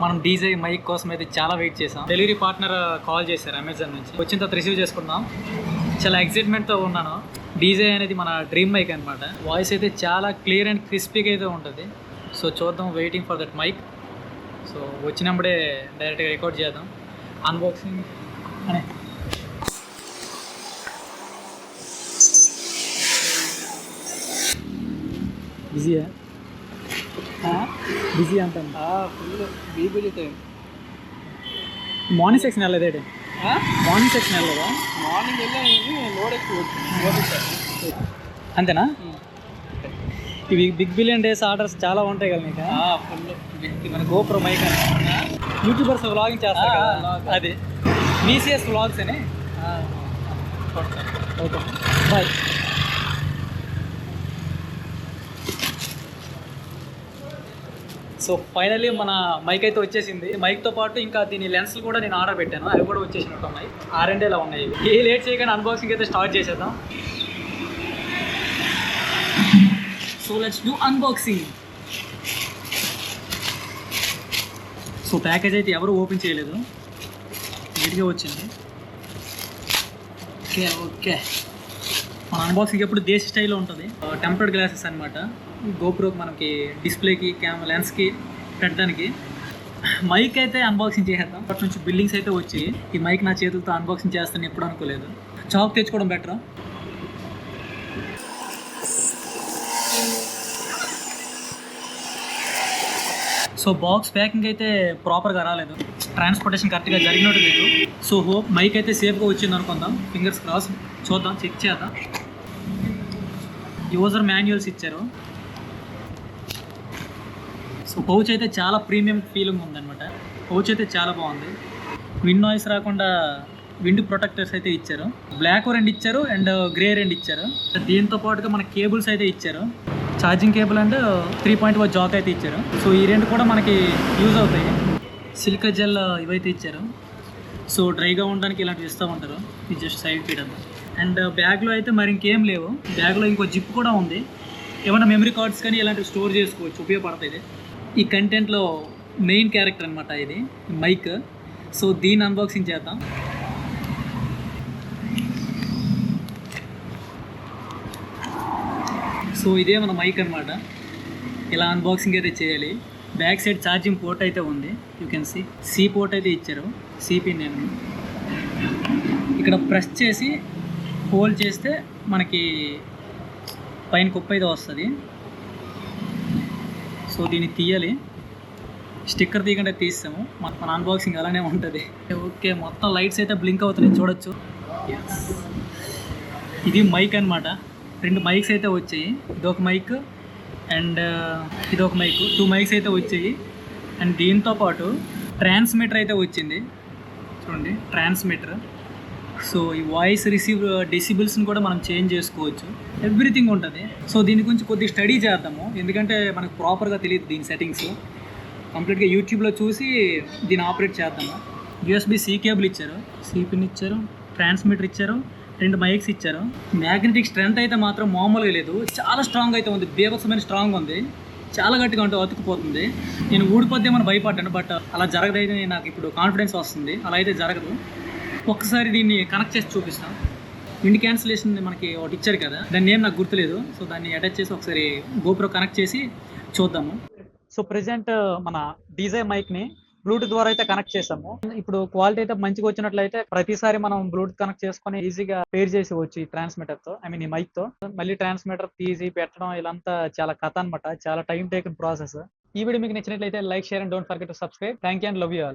మనం DJ mic కోసం అయితే చాలా వెయిట్ చేసాం. డెలివరీ పార్ట్నర్ కాల్ చేశారు అమెజాన్ నుంచి. వచ్చిన తర్వాత రిసీవ్ చేసుకున్నాం. చాలా ఎక్సైట్మెంట్తో ఉన్నాను. డీజే అనేది మన డ్రీమ్ మైక్ అనమాట. వాయిస్ అయితే చాలా క్లియర్ అండ్ క్రిస్పీగా అయితే ఉంటుంది. సో చూద్దాం, waiting for that mic. So వచ్చినప్పుడే డైరెక్ట్గా రికార్డ్ చేద్దాం. అన్బాక్సింగ్ అనే బిజీయా బిజీ అంటాను. ఫుల్ బీబీలు టైం. మార్నింగ్ సెక్షన్ వెళ్ళలేదే. మార్నింగ్ సెక్షన్ వెళ్ళలేదా? మార్నింగ్ వెళ్ళి లోడ్ ఎక్కువ. అంతేనా? ఇవి బిగ్ బిలియన్ డేస్ ఆర్డర్స్ చాలా ఉంటాయి కదా నీకు. ఫుల్ మన గోప్రో మైక్ అని యూట్యూబర్స్ వ్లాగింగ్ చేస్తారు కదా, అది VCS వ్లాగ్స్ అని. Okay boy. సో ఫైనల్లీ మన మైక్ అయితే వచ్చేసింది. మైక్తో పాటు ఇంకా దీని లెన్స్లు కూడా నేను ఆర్డర్ పెట్టాను, అవి కూడా వచ్చేసినట్టు ఉన్నాయి. R&Dలో ఉన్నాయి. ఏ లేట్ చేయగానే అన్బాక్సింగ్ అయితే స్టార్ట్ చేసేద్దాం. So let's do unboxing. So package అయితే ఎవరు ఓపెన్ చేయలేదు, నీట్గా వచ్చింది. ఓకే ఓకే, మన అన్బాక్సింగ్ ఎప్పుడు దేశీ స్టైల్లో ఉంటుంది. టెంపర్డ్ గ్లాసెస్ అనమాట. గోప్రోకి మనకి డిస్ప్లేకి లెన్స్కి పెట్టడానికి. మైక్ అయితే అన్బాక్సింగ్ చేసేద్దాం. అప్పటి నుంచి బిల్డింగ్స్ అయితే వచ్చి ఈ మైక్ నా చేతులతో అన్బాక్సింగ్ చేస్తాను ఎప్పుడు అనుకోలేదు. చాక్ తెచ్చుకోవడం బెటర్. సో బాక్స్ ప్యాకింగ్ అయితే ప్రాపర్గా రాలేదు, ట్రాన్స్పోర్టేషన్ కరెక్ట్గా జరిగినట్టు లేదు. సో హోప్ మైక్ అయితే సేఫ్గా వచ్చింది అనుకుందాం. Fingers cross. చూద్దాం, చెక్ చేద్దాం. యూజర్ మాన్యువల్స్ ఇచ్చారు. సో పౌచ్ అయితే చాలా ప్రీమియం ఫీలింగ్ ఉందన్నమాట. పౌచ్ అయితే చాలా బాగుంది. విండ్ నాయిస్ రాకుండా విండ్ ప్రొటెక్టర్స్ అయితే ఇచ్చారు. బ్లాక్ 2 ఇచ్చారు అండ్ గ్రే 2 ఇచ్చారు. దీంతో పాటుగా మన కేబుల్స్ అయితే ఇచ్చారు. ఛార్జింగ్ కేబుల్ అండ్ 3.1 జాక్ అయితే ఇచ్చారు. సో ఈ 2 కూడా మనకి యూజ్ అవుతాయి. సిలికా జెల్ ఇవైతే ఇచ్చారు. సో డ్రైగా ఉండడానికి ఇలాంటివి ఇస్తూ ఉంటారు. ఇది జస్ట్ సైడ్ ఫీడ్ అంతా. అండ్ బ్యాగ్లో అయితే మరి ఇంకేం లేవు. బ్యాగ్లో ఇంకో జిప్ కూడా ఉంది. ఏమైనా మెమరీ కార్డ్స్ కానీ ఇలాంటివి స్టోర్ చేసుకోవచ్చు, ఉపయోగపడుతుంది. ఈ కంటెంట్లో మెయిన్ క్యారెక్టర్ అనమాట ఇది మైక్. సో దీన్ని అన్బాక్సింగ్ చేద్దాం. సో ఇదే మన మైక్ అనమాట. ఇలా అన్బాక్సింగ్ అయితే చేయాలి. బ్యాక్ సైడ్ ఛార్జింగ్ పోర్ట్ అయితే ఉంది. యూ కెన్ సి పోర్ట్ అయితే ఇచ్చారు. సి పిన్ ఏమి ఇక్కడ ప్రెస్ చేసి హోల్డ్ చేస్తే మనకి పైన కుప్ప అయితే వస్తుంది. సో దీన్ని తీయాలి. స్టిక్కర్ తీయకుండా తీస్తాము. మన అన్బాక్సింగ్ అలానే ఉంటుంది. ఓకే, మొత్తం లైట్స్ అయితే బ్లింక్ అవుతున్నాయి, చూడొచ్చు. ఇది మైక్ అనమాట. 2 మైక్స్ అయితే వచ్చాయి. ఇదొక మైక్ అండ్ ఇదొక మైక్. 2 మైక్స్ అయితే వచ్చాయి. అండ్ దీంతో పాటు ట్రాన్స్మిటర్ అయితే వచ్చింది. చూడండి, ట్రాన్స్మిటర్. సో ఈ వాయిస్ రిసీవ్ డెసిబుల్స్ని కూడా మనం చేంజ్ చేసుకోవచ్చు. ఎవ్రీథింగ్ ఉంటుంది. సో దీని గురించి కొద్దిగా స్టడీ చేద్దాము, ఎందుకంటే మనకు ప్రాపర్గా తెలియదు దీని సెట్టింగ్స్. కంప్లీట్గా యూట్యూబ్లో చూసి దీన్ని ఆపరేట్ చేద్దాము. USB-C కేబుల్ ఇచ్చారు, C పిన్ ఇచ్చారు, ట్రాన్స్మిటర్ ఇచ్చారు, 2 మైక్స్ ఇచ్చారు. మ్యాగ్నెటిక్ స్ట్రెంత్ అయితే మాత్రం మామూలుగా లేదు, చాలా స్ట్రాంగ్ అయితే ఉంది. బీభత్సమైన స్ట్రాంగ్ ఉంది. చాలా గట్టిగా ఉంటే అతుక్కుపోతుంది. నేను ఊడిపోద్దేమని భయపడ్డాను, బట్ అలా జరగదైతే నాకు ఇప్పుడు కాన్ఫిడెన్స్ వస్తుంది. అలా అయితే జరగదు. ఒక్కసారి దీన్ని కనెక్ట్ చేసి చూపిస్తాం. విండ్ క్యాన్సిలేషన్ మనకి ఒకటి ఇచ్చారు కదా, దాని నేమ్ నాకు గుర్తులేదు. సో దాన్ని అటాచ్ చేసి ఒకసారి గోప్రో కనెక్ట్ చేసి చూద్దాము. సో ప్రెజెంట్ మన డీజే మైక్ని బ్లూటూత్ ద్వారా అయితే కనెక్ట్ చేసాము. ఇప్పుడు క్వాలిటీ అయితే మంచిగా వచ్చినట్లయితే ప్రతిసారి మనం బ్లూటూత్ కనెక్ట్ చేసుకొని ఈజీగా పేర్ చేసేవచ్చు ఈ ట్రాన్స్మిటర్తో, ఈ మైక్తో. మళ్ళీ ట్రాన్స్మిటర్ తీసి పెట్టడం ఇలాంతా చాలా కథ అనమాట. చాలా టైం టేకన్ ప్రాసెస్. ఈ వీడియో మీకు నచ్చినట్లయితే like, share and don't forget to subscribe. Thank you and love you all.